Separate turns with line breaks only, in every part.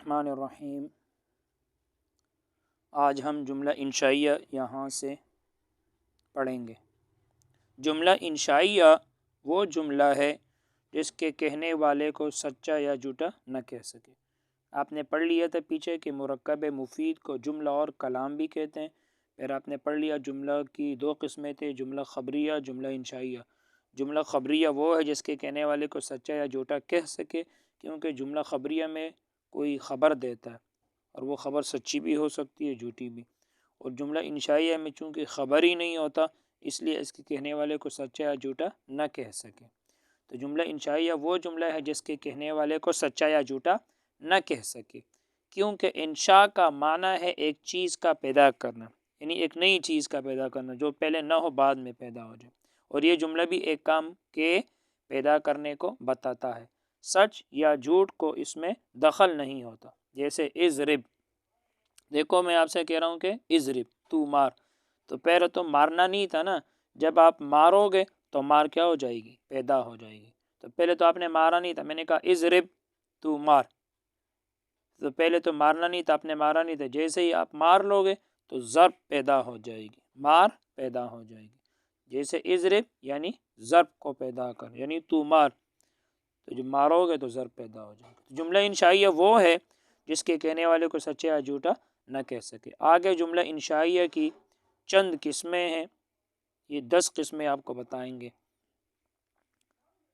الرحمن الرحیم۔ آج ہم جملہ انشائیہ یہاں سے پڑھیں گے۔ جملہ انشائیہ وہ جملہ ہے جس کے کہنے والے کو سچا یا جھوٹا نہ کہہ سکے۔ آپ نے پڑھ لیا تھا پیچھے کہ مرکب مفید کو جملہ اور کلام بھی کہتے ہیں۔ پھر آپ نے پڑھ لیا جملہ کی دو قسمیں تھے، جملہ خبریہ، جملہ انشائیہ۔ جملہ خبریہ وہ ہے جس کے کہنے والے کو سچا یا جھوٹا کہہ سکے، کیونکہ جملہ خبریہ میں کوئی خبر دیتا ہے اور وہ خبر سچی بھی ہو سکتی ہے، جھوٹی بھی۔ اور جملہ انشائیہ میں چونکہ خبر ہی نہیں ہوتا، اس لیے اس کے کہنے والے کو سچا یا جھوٹا نہ کہہ سکے۔ تو جملہ انشائیہ وہ جملہ ہے جس کے کہنے والے کو سچا یا جھوٹا نہ کہہ سکے، کیونکہ انشاء کا معنی ہے ایک چیز کا پیدا کرنا، یعنی ایک نئی چیز کا پیدا کرنا جو پہلے نہ ہو بعد میں پیدا ہو جائے۔ اور یہ جملہ بھی ایک کام کے پیدا کرنے کو بتاتا ہے، سچ یا جھوٹ کو اس میں دخل نہیں ہوتا۔ جیسے اضرب، دیکھو میں آپ سے کہہ رہا ہوں کہ اضرب، تو مار، تو پہلے تو مارنا نہیں تھا نا، جب آپ مارو گے تو مار کیا ہو جائے گی؟ پیدا ہو جائے گی۔ تو پہلے تو آپ نے مارا نہیں تھا، میں نے کہا اضرب، تو مار، تو پہلے تو مارنا نہیں تھا، آپ نے مارا نہیں تھا، جیسے ہی آپ مار لو گے تو ضرب پیدا ہو جائے گی، مار پیدا ہو جائے گی۔ جیسے اضرب یعنی ضرب کو پیدا کر، یعنی تو مار، تو جب مارو گے تو ضرب پیدا ہو جائے گا۔ جملہ انشائیہ وہ ہے جس کے کہنے والے کو سچا یا جھوٹا نہ کہہ سکے۔ آگے جملہ انشائیہ کی چند قسمیں ہیں، یہ 10 قسمیں آپ کو بتائیں گے۔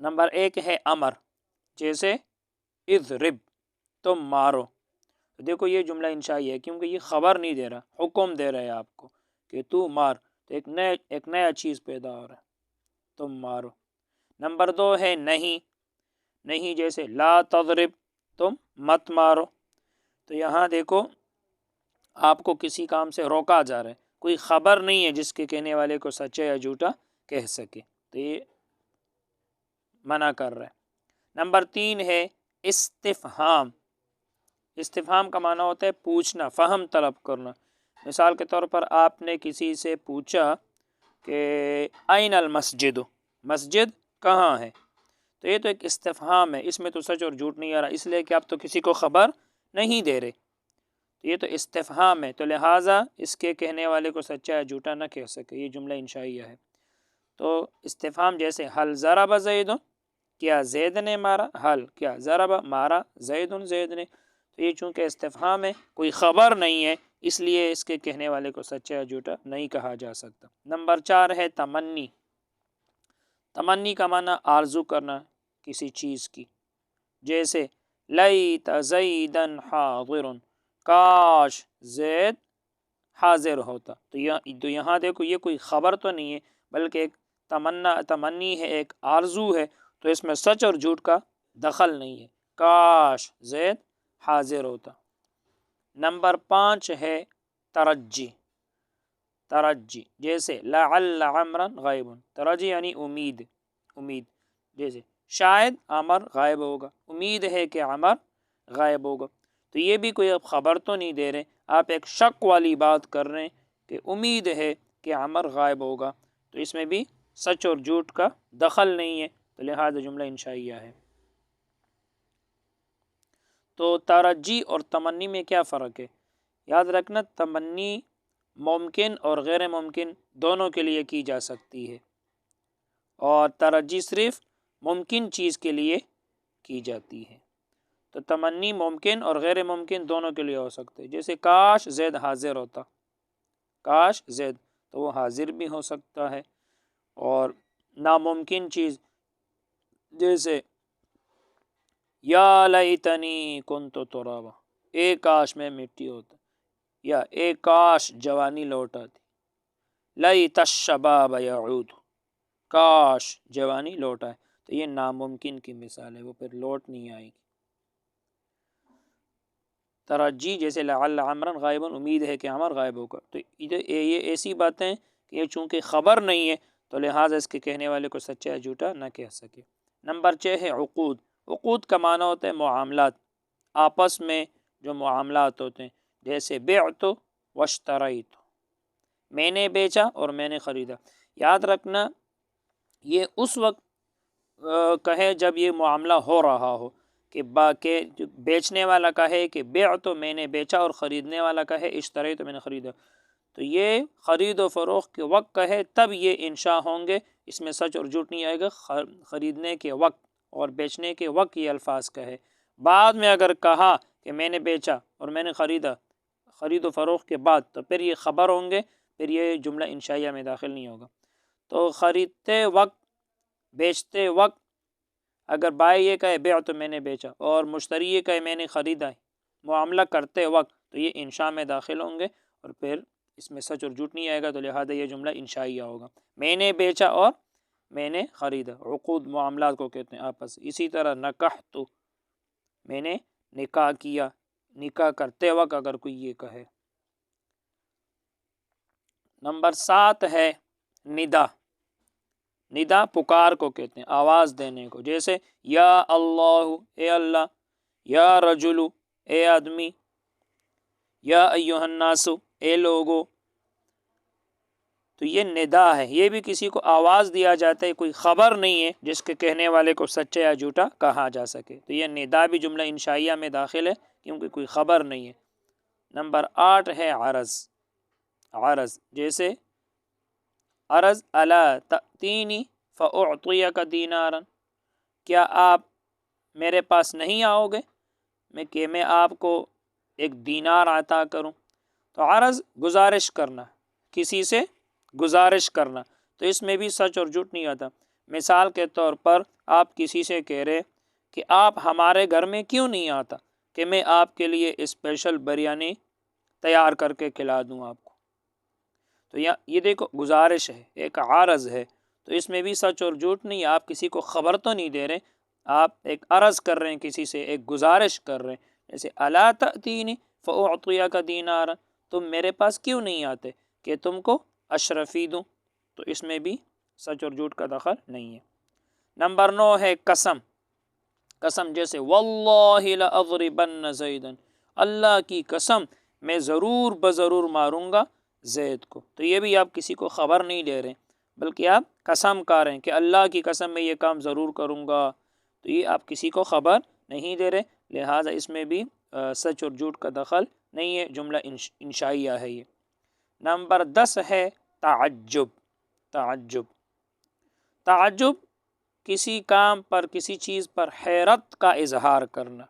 نمبر 1 ہے امر، جیسے اضرب، تم مارو۔ تو دیکھو یہ جملہ انشائیہ ہے کیونکہ یہ خبر نہیں دے رہا، حکم دے رہا ہے آپ کو کہ تو مار، تو ایک نیا چیز پیدا ہو رہا ہے، تم مارو۔ نمبر 2 ہے نہیں، نہیں جیسے لا تضرب، تم مت مارو۔ تو یہاں دیکھو آپ کو کسی کام سے روکا جا رہا ہے، کوئی خبر نہیں ہے جس کے کہنے والے کو سچا یا جھوٹا کہہ سکے، تو یہ منع کر رہا ہے۔ نمبر 3 ہے استفہام۔ استفہام کا معنی ہوتا ہے پوچھنا، فہم طلب کرنا۔ مثال کے طور پر آپ نے کسی سے پوچھا کہ این المسجد، مسجد کہاں ہے؟ تو یہ تو ایک استفہام ہے، اس میں تو سچ اور جھوٹ نہیں آ رہا، اس لیے کہ آپ تو کسی کو خبر نہیں دے رہے، تو یہ تو استفہام ہے، تو لہٰذا اس کے کہنے والے کو سچا یا جھوٹا نہ کہہ سکے، یہ جملہ انشائیہ ہے۔ تو استفہام جیسے حل ضرب زید، کیا زید نے مارا؟ حل کیا ضرب مارا زید زید نے، تو یہ چونکہ استفہام ہے، کوئی خبر نہیں ہے، اس لیے اس کے کہنے والے کو سچا یا جھوٹا نہیں کہا جا سکتا۔ نمبر 4 ہے تمنی۔ تمنی کا معنی آرزو کرنا کسی چیز کی، جیسے لیت زیدا حاضر، کاش زید حاضر ہوتا۔ تو یہاں دیکھو یہ کوئی خبر تو نہیں ہے بلکہ ایک تمنی ہے، ایک آرزو ہے، تو اس میں سچ اور جھوٹ کا دخل نہیں ہے، کاش زید حاضر ہوتا۔ نمبر 5 ہے ترجی۔ ترجی جیسے لعل عمرا غائب، ترجی یعنی امید، امید، جیسے شاید عمر غائب ہوگا، امید ہے کہ عمر غائب ہوگا۔ تو یہ بھی کوئی اب خبر تو نہیں دے رہے، آپ ایک شک والی بات کر رہے ہیں کہ امید ہے کہ عمر غائب ہوگا، تو اس میں بھی سچ اور جھوٹ کا دخل نہیں ہے، تو لہذا جملہ انشائیہ ہے۔ تو ترجی اور تمنی میں کیا فرق ہے؟ یاد رکھنا، تمنی ممکن اور غیر ممکن دونوں کے لیے کی جا سکتی ہے، اور ترجی صرف ممکن چیز کے لیے کی جاتی ہے۔ تو تمنی ممکن اور غیر ممکن دونوں کے لیے ہو سکتے، جیسے کاش زید حاضر ہوتا، کاش زید، تو وہ حاضر بھی ہو سکتا ہے۔ اور ناممکن چیز جیسے یا لیتنی کنت ترابا، اے کاش میں مٹی ہوتا، یا اے کاش جوانی لوٹ آتی، لیت الشباب یعود، کاش جوانی لوٹ آئے، تو یہ ناممکن کی مثال ہے، وہ پھر لوٹ نہیں آئے گی۔ ترجی جیسے لعل عمرا غائب، امید ہے کہ عمر غائب ہوگا، تو یہ ایسی باتیں کہ یہ چونکہ خبر نہیں ہے تو لہٰذا اس کے کہنے والے کو سچا یا جھوٹا نہ کہہ سکے۔ نمبر 6 ہے عقود۔ عقود کا معنی ہوتا ہے معاملات، آپس میں جو معاملات ہوتے ہیں، جیسے بعت واشتریت، میں نے بیچا اور میں نے خریدا۔ یاد رکھنا یہ اس وقت کہے جب یہ معاملہ ہو رہا ہو، کہ جو بیچنے والا کا ہے کہ بیع تو میں نے بیچا، اور خریدنے والا کا ہے اشتری تو میں نے خریدا، تو یہ خرید و فروخت کے وقت کا ہے، تب یہ انشاء ہوں گے، اس میں سچ اور جھوٹ نہیں آئے گا۔ خریدنے کے وقت اور بیچنے کے وقت یہ الفاظ کا ہے۔ بعد میں اگر کہا کہ میں نے بیچا اور میں نے خریدا، خرید و فروخت کے بعد، تو پھر یہ خبر ہوں گے، پھر یہ جملہ انشائیہ میں داخل نہیں ہوگا۔ تو خریدتے وقت، بیچتے وقت اگر بائی یہ کہے بیع تو میں نے بیچا، اور مشتری یہ کہے میں نے خریدا، معاملہ کرتے وقت، تو یہ انشاء میں داخل ہوں گے، اور پھر اس میں سچ اور جھوٹ نہیں آئے گا، تو لہذا یہ جملہ انشائیہ ہوگا۔ میں نے بیچا اور میں نے خریدا، عقود معاملات کو کہتے ہیں آپس۔ اسی طرح نکحت، میں نے نکاح کیا، نکاح کرتے وقت اگر کوئی یہ کہے۔ نمبر 7 ہے ندا۔ ندا پکار کو کہتے ہیں، آواز دینے کو، جیسے یا اللہ، اے اللہ، یا رجل، اے آدمی، یا ایھا الناس، اے لوگو۔ تو یہ ندا ہے، یہ بھی کسی کو آواز دیا جاتا ہے، کوئی خبر نہیں ہے جس کے کہنے والے کو سچا یا جھوٹا کہا جا سکے، تو یہ ندا بھی جملہ انشائیہ میں داخل ہے، کیونکہ کوئی خبر نہیں ہے۔ نمبر 8 ہے عرض۔ عرض جیسے عرض الا تأتینی فأعطیک دینارا، کیا آپ میرے پاس نہیں آؤ گے کہ میں آپ کو ایک دینار عطا کروں۔ تو عرض گزارش کرنا، کسی سے گزارش کرنا، تو اس میں بھی سچ اور جھوٹ نہیں آتا۔ مثال کے طور پر آپ کسی سے کہہ رہے کہ آپ ہمارے گھر میں کیوں نہیں آتا کہ میں آپ کے لیے اسپیشل بریانی تیار کر کے کھلا دوں آپ کو۔ تو یہ دیکھو گزارش ہے، ایک عرض ہے، تو اس میں بھی سچ اور جھوٹ نہیں، آپ کسی کو خبر تو نہیں دے رہے، آپ ایک عرض کر رہے ہیں کسی سے، ایک گزارش کر رہے ہیں، جیسے الا تأتینی فأعطیک دینارا، تم میرے پاس کیوں نہیں آتے کہ تم کو اشرفی دوں، تو اس میں بھی سچ اور جھوٹ کا دخل نہیں ہے۔ نمبر 9 ہے قسم۔ قسم جیسے واللہ لأضربن زیدا، اللہ کی قسم میں ضرور بضرور ماروں گا زید کو، تو یہ بھی آپ کسی کو خبر نہیں دے رہے، بلکہ آپ قسم کھا رہے ہیں کہ اللہ کی قسم میں یہ کام ضرور کروں گا، تو یہ آپ کسی کو خبر نہیں دے رہے، لہٰذا اس میں بھی سچ اور جھوٹ کا دخل نہیں ہے، جملہ انشائیہ ہے یہ۔ نمبر 10 ہے تعجب۔ تعجب، تعجب کسی کام پر، کسی چیز پر حیرت کا اظہار کرنا،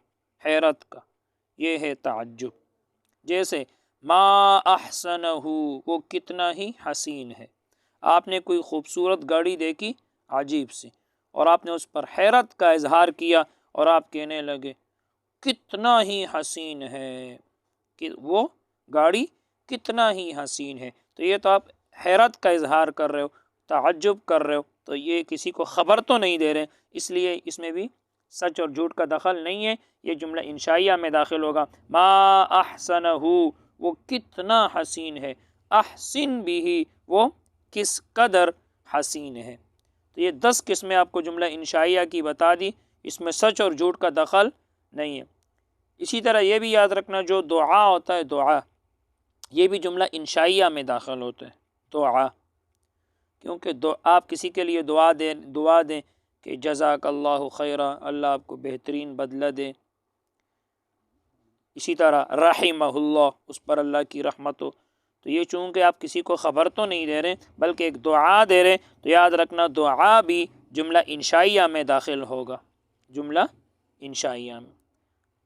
حیرت کا، یہ ہے تعجب۔ جیسے ما احسنہ، وہ کتنا ہی حسین ہے، آپ نے کوئی خوبصورت گاڑی دیکھی عجیب سی، اور آپ نے اس پر حیرت کا اظہار کیا، اور آپ کہنے لگے کتنا ہی حسین ہے، کہ وہ گاڑی کتنا ہی حسین ہے، تو یہ تو آپ حیرت کا اظہار کر رہے ہو، تعجب کر رہے ہو، تو یہ کسی کو خبر تو نہیں دے رہے، اس لیے اس میں بھی سچ اور جھوٹ کا دخل نہیں ہے، یہ جملہ انشائیہ میں داخل ہوگا۔ ما احسنہ، وہ کتنا حسین ہے، احسن بھی، وہ کس قدر حسین ہے۔ تو یہ 10 قسمیں آپ کو جملہ انشائیہ کی بتا دی، اس میں سچ اور جھوٹ کا دخل نہیں ہے۔ اسی طرح یہ بھی یاد رکھنا، جو دعا ہوتا ہے، دعا، یہ بھی جملہ انشائیہ میں داخل ہوتا ہے، دعا، کیونکہ آپ کسی کے لیے دعا دیں کہ جزاک اللہ خیرہ، اللہ آپ کو بہترین بدلہ دے۔ اسی طرح رحمہ اللہ، اس پر اللہ کی رحمت ہو، تو یہ چونکہ آپ کسی کو خبر تو نہیں دے رہے بلکہ ایک دعا دے رہے، تو یاد رکھنا دعا بھی جملہ انشائیہ میں داخل ہوگا، جملہ انشائیہ میں۔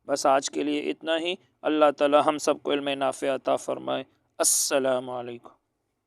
بس آج کے لیے اتنا ہی، اللہ تعالی ہم سب کو علم نافع عطا فرمائے۔ السلام علیکم۔